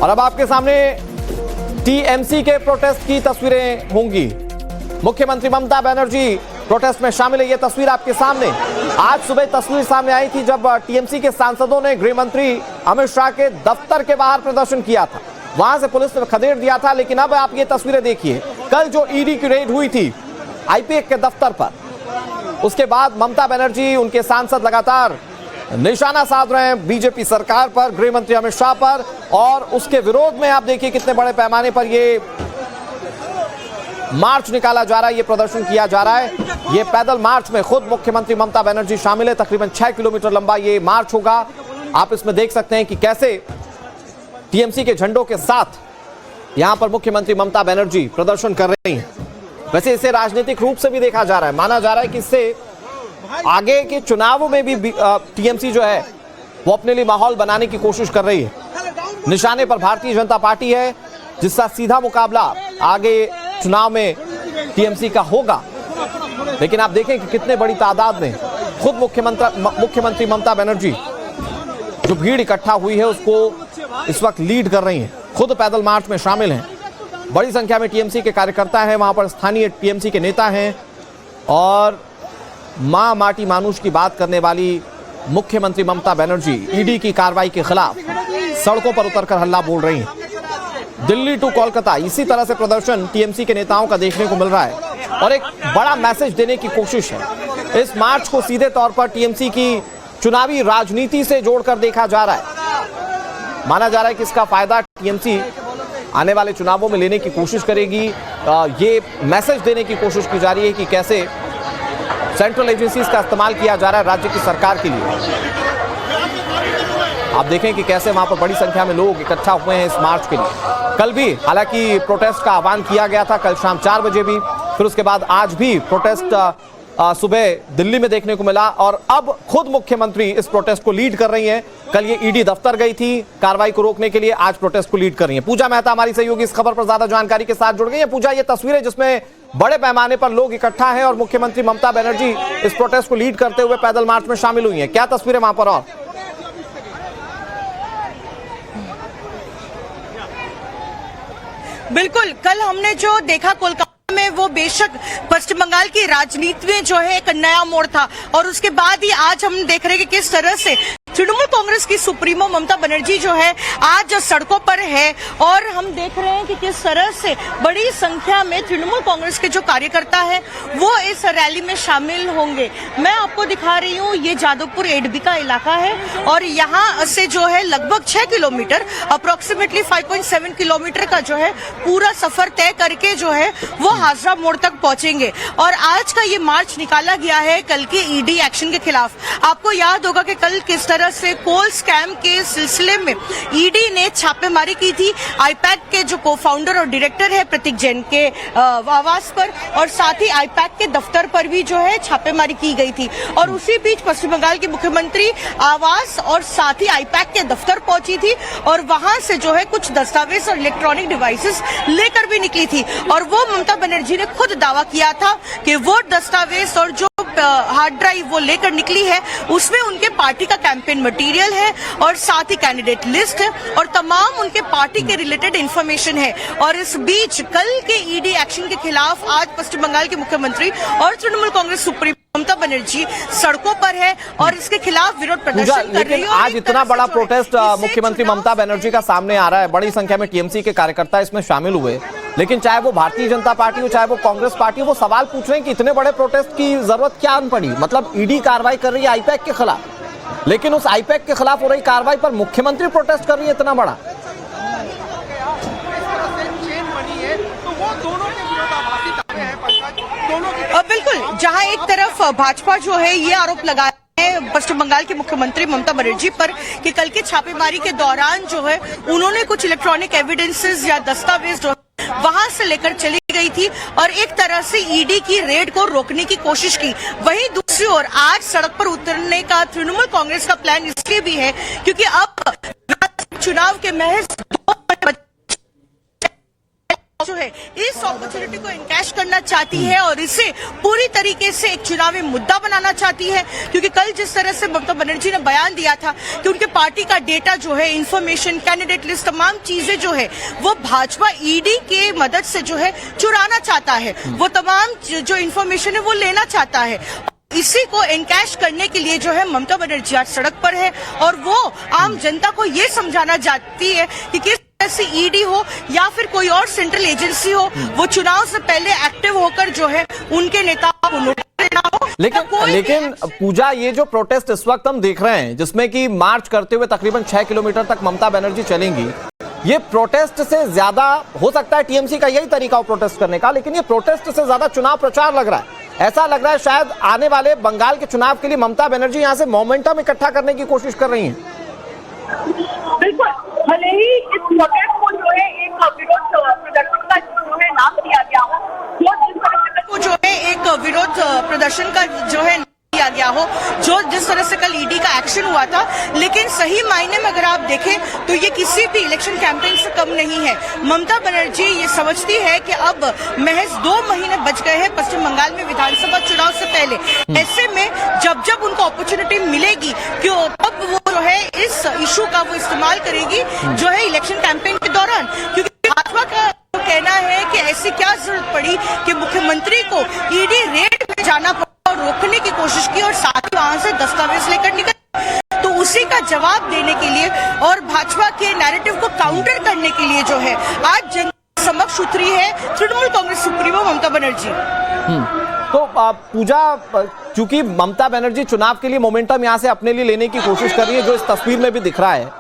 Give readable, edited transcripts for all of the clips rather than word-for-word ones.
और अब आपके सामने टीएमसी के प्रोटेस्ट की तस्वीरें होंगी। मुख्यमंत्री ममता बनर्जी प्रोटेस्ट में शामिल है। ये तस्वीर आपके सामने आज सुबह तस्वीर सामने आई थी जब टीएमसी के सांसदों ने गृह मंत्री अमित शाह के दफ्तर के बाहर प्रदर्शन किया था। वहां से पुलिस ने खदेड़ दिया था। लेकिन अब आप ये तस्वीरें देखिए, कल जो ईडी की रेड हुई थी आईपीएक के दफ्तर पर, उसके बाद ममता बनर्जी उनके सांसद लगातार निशाना साध रहे हैं बीजेपी सरकार पर, गृह मंत्री अमित शाह पर, और उसके विरोध में आप देखिए कितने बड़े पैमाने पर ये मार्च निकाला जा रहा है, ये प्रदर्शन किया जा रहा है। ये पैदल मार्च में खुद मुख्यमंत्री ममता बनर्जी शामिल है। तकरीबन 6 किलोमीटर लंबा ये मार्च होगा। आप इसमें देख सकते हैं कि कैसे टीएमसी के झंडों के साथ यहां पर मुख्यमंत्री ममता बनर्जी प्रदर्शन कर रही हैं। वैसे इसे राजनीतिक रूप से भी देखा जा रहा है, माना जा रहा है कि इससे आगे के चुनावों में भी टीएमसी जो है वो अपने लिए माहौल बनाने की कोशिश कर रही है। निशाने पर भारतीय जनता पार्टी है, जिसका सीधा मुकाबला आगे चुनाव में टीएमसी का होगा। लेकिन आप देखें कि कितने बड़ी तादाद में खुद मुख्यमंत्री ममता बनर्जी जो भीड़ इकट्ठा हुई है उसको इस वक्त लीड कर रही हैं, खुद पैदल मार्च में शामिल हैं। बड़ी संख्या में टीएमसी के कार्यकर्ता हैं, वहां पर स्थानीय टीएमसी के नेता हैं और मां माटी मानुष की बात करने वाली मुख्यमंत्री ममता बनर्जी ईडी की कार्रवाई के खिलाफ सड़कों पर उतरकर हल्ला बोल रही हैं। दिल्ली टू कोलकाता इसी तरह से प्रदर्शन टीएमसी के नेताओं का देखने को मिल रहा है और एक बड़ा मैसेज देने की कोशिश है। इस मार्च को सीधे तौर पर टीएमसी की चुनावी राजनीति से जोड़कर देखा जा रहा है। माना जा रहा है कि इसका फायदा टीएमसी आने वाले चुनावों में लेने की कोशिश करेगी। ये मैसेज देने की कोशिश की जा रही है कि कैसे सेंट्रल एजेंसीज का इस्तेमाल किया जा रहा है राज्य की सरकार के लिए। आप देखें कि कैसे वहां पर बड़ी संख्या में लोग इकट्ठा हुए हैं इस मार्च के लिए। कल भी हालांकि प्रोटेस्ट का आह्वान किया गया था, कल शाम 4 बजे भी, फिर उसके बाद आज भी प्रोटेस्ट सुबह दिल्ली में देखने को मिला और अब खुद मुख्यमंत्री इस प्रोटेस्ट को लीड कर रही हैं। कल ये ईडी दफ्तर गई थी कार्रवाई को रोकने के लिए, आज प्रोटेस्ट को लीड कर रही हैं। पूजा मेहता हमारी सहयोगी इस खबर पर ज्यादा जानकारी के साथ जुड़ गई है। पूजा, ये तस्वीरें जिसमें बड़े पैमाने पर लोग इकट्ठा हैं और मुख्यमंत्री ममता बनर्जी इस प्रोटेस्ट को लीड करते हुए पैदल मार्च में शामिल हुई हैं, क्या तस्वीरें वहां पर? और बिल्कुल, कल हमने जो देखा कोलकाता में वो बेशक पश्चिम बंगाल की राजनीति में जो है एक नया मोड़ था और उसके बाद ही आज हम देख रहे हैं कि किस तरह से तृणमूल कांग्रेस की सुप्रीमो ममता बनर्जी जो है आज सड़कों पर है और हम देख रहे हैं कि किस तरह से बड़ी संख्या में तृणमूल कांग्रेस के जो कार्यकर्ता हैं वो इस रैली में शामिल होंगे। मैं आपको दिखा रही हूँ, ये जादवपुर एडबी का इलाका है और यहाँ से जो है लगभग 6 किलोमीटर अप्रोक्सीमेटली 5.7 किलोमीटर का जो है पूरा सफर तय करके जो है वो हाजरा मोड़ तक पहुंचेंगे। और आज का ये मार्च निकाला गया है कल के ईडी एक्शन के खिलाफ। आपको याद होगा कि कल किस तरह से कोल स्कैम के सिलसिले में ईडी ने छापेमारी की थी आईपैक के जो को फाउंडर और डायरेक्टर है प्रतीक जैन के आवास पर, और साथ ही आईपैक के दफ्तर पर भी जो है छापेमारी की गई थी। और उसी बीच पश्चिम बंगाल की मुख्यमंत्री आवास और साथ ही आईपैक के दफ्तर पहुंची थी और वहां से जो है कुछ दस्तावेज और इलेक्ट्रॉनिक डिवाइसेस लेकर भी निकली थी। और वो ममता बनर्जी ने खुद दावा किया था कि वो दस्तावेज और जो हार्ड ड्राइव वो लेकर निकली है उसमें उनके पार्टी का कैंपेन मटेरियल है और साथ ही कैंडिडेट लिस्ट है और तमाम उनके पार्टी के रिलेटेड इंफॉर्मेशन है। और इस बीच कल के ईडी एक्शन के खिलाफ आज पश्चिम बंगाल के मुख्यमंत्री और तृणमूल कांग्रेस सुप्रीमो ममता बनर्जी सड़कों पर है और इसके खिलाफ विरोध प्रदर्शन कर रही है। आज इतना बड़ा प्रोटेस्ट मुख्यमंत्री ममता बनर्जी का सामने आ रहा है, बड़ी संख्या में टीएमसी के कार्यकर्ता इसमें शामिल हुए, लेकिन चाहे वो भारतीय जनता पार्टी हो चाहे वो कांग्रेस पार्टी हो, वो सवाल पूछ रहे हैं कि इतने बड़े प्रोटेस्ट की जरूरत क्या पड़ी। मतलब ईडी कार्रवाई कर रही है आईपैक के खिलाफ, लेकिन उस आईपैक के खिलाफ हो रही कार्रवाई पर मुख्यमंत्री प्रोटेस्ट कर रही है इतना बड़ा। बिल्कुल, जहां एक तरफ भाजपा जो है ये आरोप लगा पश्चिम बंगाल के मुख्यमंत्री ममता बनर्जी पर कि कल के छापेमारी के दौरान जो है उन्होंने कुछ इलेक्ट्रॉनिक एविडेंसेस या दस्तावेज वहां से लेकर चली गई थी और एक तरह से ईडी की रेड को रोकने की कोशिश की। वहीं दूसरी ओर आज सड़क पर उतरने का तृणमूल कांग्रेस का प्लान इसलिए भी है क्योंकि अब चुनाव के महज 2 जो है है इस अपॉर्चुनिटी को इनकैश करना चाहती है और इसे पूरी तरीके से एक चुनावी मुद्दा बनाना चाहती है। क्योंकि कल जिस तरह से ममता बनर्जी ने बयान दिया था कि उनके पार्टी का डेटा जो है, इंफॉर्मेशन, कैंडिडेट लिस्ट, तमाम चीजें जो है वो भाजपा ईडी के मदद से जो है चुराना चाहता है, वो तमाम जो इंफॉर्मेशन है वो लेना चाहता है। इसी को एनकैश करने के लिए जो है ममता बनर्जी आज सड़क पर है और वो आम जनता को ये समझाना चाहती है कि किस तरह से ईडी हो या फिर कोई और सेंट्रल एजेंसी हो, वो चुनाव से पहले एक्टिव होकर जो है उनके नेताओं को नोटिस देना हो। लेकिन पूजा, ये जो प्रोटेस्ट इस वक्त हम देख रहे हैं जिसमें कि मार्च करते हुए तकरीबन 6 किलोमीटर तक ममता बनर्जी चलेंगी, ये प्रोटेस्ट से ज्यादा हो सकता है टीएमसी का यही तरीका हो प्रोटेस्ट करने का, लेकिन ये प्रोटेस्ट से ज्यादा चुनाव प्रचार लग रहा है। ऐसा लग रहा है शायद आने वाले बंगाल के चुनाव के लिए ममता बनर्जी यहां से मोमेंटम इकट्ठा करने की कोशिश कर रही हैं। बिल्कुल, भले ही इस प्रोटेस्ट को जो है एक विरोध प्रदर्शन का जो है नाम दिया गया हो, जो है एक विरोध प्रदर्शन का जो है किया गया हो, जो जिस तरह से कल ईडी का एक्शन हुआ था, लेकिन सही मायने में अगर आप देखें तो ये किसी भी इलेक्शन कैंपेन से कम नहीं है। ममता बनर्जी ये समझती है कि अब महज 2 महीने बच गए हैं पश्चिम बंगाल में विधानसभा चुनाव से पहले। ऐसे में जब जब उनको अपॉर्चुनिटी मिलेगी क्यों तब वो जो है इस इशू का वो इस्तेमाल करेगी जो है इलेक्शन कैंपेन के दौरान। क्योंकि भाजपा का कहना है कि ऐसी क्या जरूरत पड़ी कि मुख्यमंत्री को ईडी रेड में जाना पड़ा और रोकने की कोशिश की और साथ ही वहां से दस्तावेज लेकर निकल। तो उसी का जवाब देने के लिए और भाजपा के नैरेटिव को काउंटर करने के लिए जो है आज जनता समक्ष उतरी है तृणमूल कांग्रेस सुप्रीमो ममता बनर्जी। तो पूजा, चूंकि ममता बनर्जी चुनाव के लिए मोमेंटम यहां से अपने लिए लेने की कोशिश कर रही है, जो इस तस्वीर में भी दिख रहा है,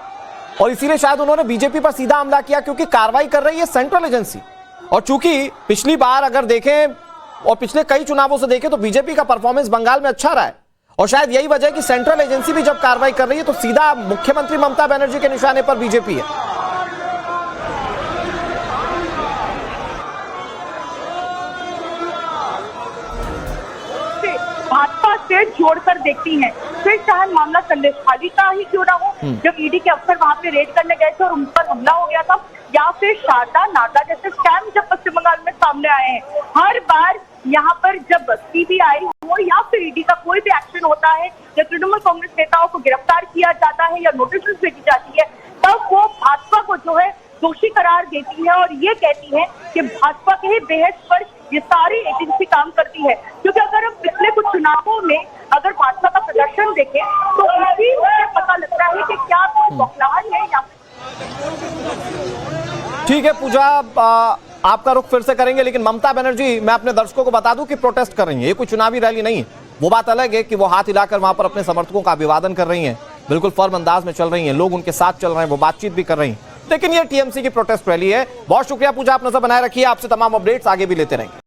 और इसीलिए शायद उन्होंने बीजेपी पर सीधा हमला किया क्योंकि कार्रवाई कर रही है सेंट्रल एजेंसी। और चूंकि पिछली बार अगर देखें और पिछले कई चुनावों से देखें तो बीजेपी का परफॉर्मेंस बंगाल में अच्छा रहा है, और शायद यही वजह है कि सेंट्रल एजेंसी भी जब कार्रवाई कर रही है तो सीधा मुख्यमंत्री ममता बनर्जी के निशाने पर बीजेपी है। भाजपा से जोड़कर देखती हैं, फिर चाहे मामला संदेशखाली का ही क्यों ना हो, जब ईडी के अफसर वहां पे रेड करने गए थे और उन पर हमला हो गया था, या फिर शारदा नाडा जैसे स्कैम जब पश्चिम बंगाल में सामने आए हैं, हर बार यहाँ पर जब सीबीआई हो या फिर ईडी का कोई भी एक्शन होता है या तृणमूल कांग्रेस नेताओं को गिरफ्तार किया जाता है या नोटिस भेजी जाती है, तब वो भाजपा को जो है दोषी करार देती है और ये कहती है कि भाजपा के ही बेहद पर ये सारी एजेंसी काम करती है। क्योंकि अगर हम पिछले कुछ चुनावों में अगर भाजपा का प्रदर्शन देखें तो उसी से पता लगता है कि क्या कोई बौखलाहट है या। ठीक है पूजा, आपका रुख फिर से करेंगे, लेकिन ममता बनर्जी, मैं अपने दर्शकों को बता दूं कि प्रोटेस्ट कर रही है, ये कोई चुनावी रैली नहीं है। वो बात अलग है कि वो हाथ हिलाकर वहां पर अपने समर्थकों का अभिवादन कर रही हैं, बिल्कुल फर्म अंदाज में चल रही हैं, लोग उनके साथ चल रहे हैं, वो बातचीत भी कर रही हैं, लेकिन ये टीएमसी की प्रोटेस्ट रैली है। बहुत शुक्रिया पूजा, आप नजर बनाए रखिए, आपसे तमाम अपडेट्स आगे भी लेते रहेंगे।